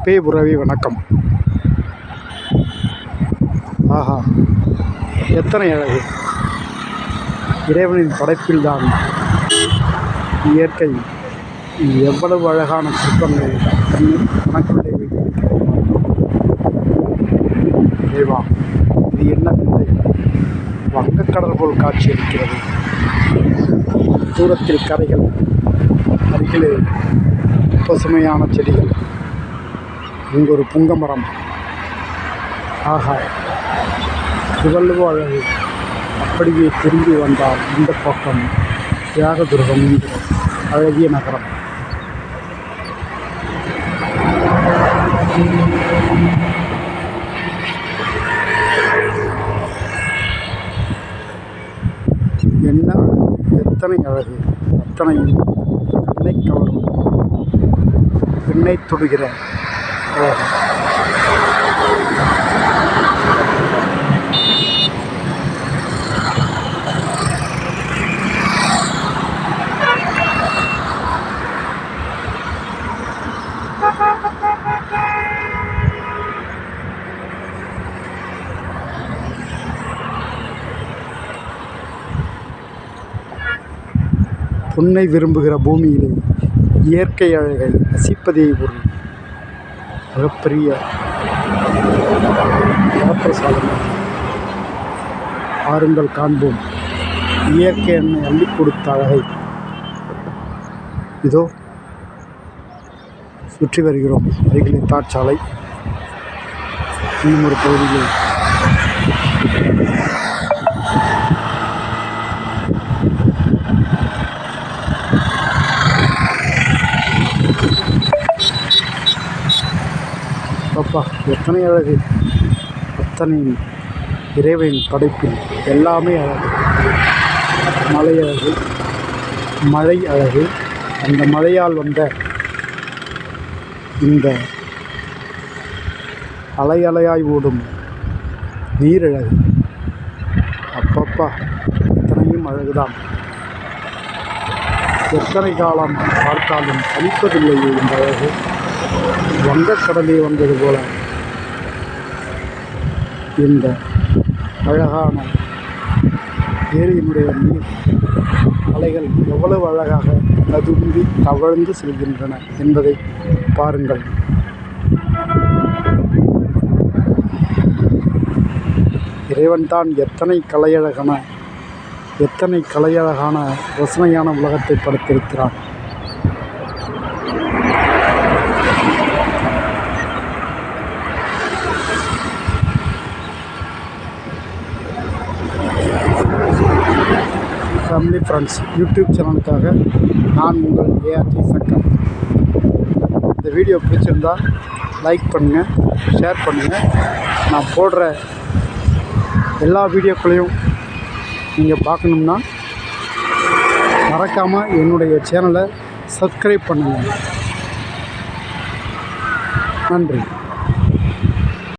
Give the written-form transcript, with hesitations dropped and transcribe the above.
நட்பே உறவே வணக்கம். ஆஹா, எத்தனை அழகு! இறைவனின் படைப்பில்தான் இயற்கை எவ்வளவு அழகான சிற்பங்கள் கணக்குள்ளே வைத்திருக்கிறது. இறைவா, இது என்ன விந்தை! வங்கக்கடல் போல் காட்சியளிக்கிறது. தூரத்தில் கரைகள், அருகிலே பசுமையான செடிகள், இங்கு ஒரு புங்க மரம். ஆஹா, இவ்வளவு அழகு! அப்படியே திரும்பி வந்தால் இந்த பக்கம் தியாகதுர்கம் என்கிற அழகிய நகரம். என்ன அழகு! எத்தனை அழகு! அத்தனையும் கண்ணை கவரும், பெண்ணை தொடுகிற அழகு. பொன்னை விரும்புகிற பூமியிலே இயற்கை அழகை ரசிப்பதே ஒரு மிகப்பெரிய வரப்பிரசாதம். ஆறுங்கள் காண்போம் இயற்கை எண்ணெய் அள்ளி கொடுத்த அழகை. இதோ சுற்றி வருகிறோம். அருகிலே தாட்சாலை, இன்னும் ஒரு பகுதியில் அப்பா, எத்தனை அழகு! அத்தனை இறைவனின் படைப்பில் எல்லாமே அழகு. மலை அழகு, மழை அழகு, அந்த மழையால் வந்த இந்த அலை அலையாய் ஓடும் நீரழகு. அப்பப்பா, எத்தனையும் அழகுதான். எத்தனை காலம் பார்த்தாலும் சலிப்பதில்லையே இந்த அழகு. வங்கக்கடலே வந்தது போல இந்த அழகான ஏரியினுடைய நீர் அலைகள் எவ்வளவு அழகாக நதும்பி தவழ்ந்து செல்கின்றன என்பதை பாருங்கள். இறைவன்தான் எத்தனை கலையழகான ரசனையான உலகத்தை படைத்திருக்கிறான். ஃபேமிலி ஃப்ரெண்ட்ஸ் யூடியூப் சேனலுக்காக நான் உங்கள் ஏஆர்டி சங்கர். இந்த வீடியோ பிடிச்சிருந்தா லைக் பண்ணுங்கள், ஷேர் பண்ணுங்கள். நான் போடுற எல்லா வீடியோக்களையும் நீங்கள் பார்க்கணும்னா மறக்காமல் என்னுடைய சேனலை சப்ஸ்கிரைப் பண்ணுங்கள். நன்றி.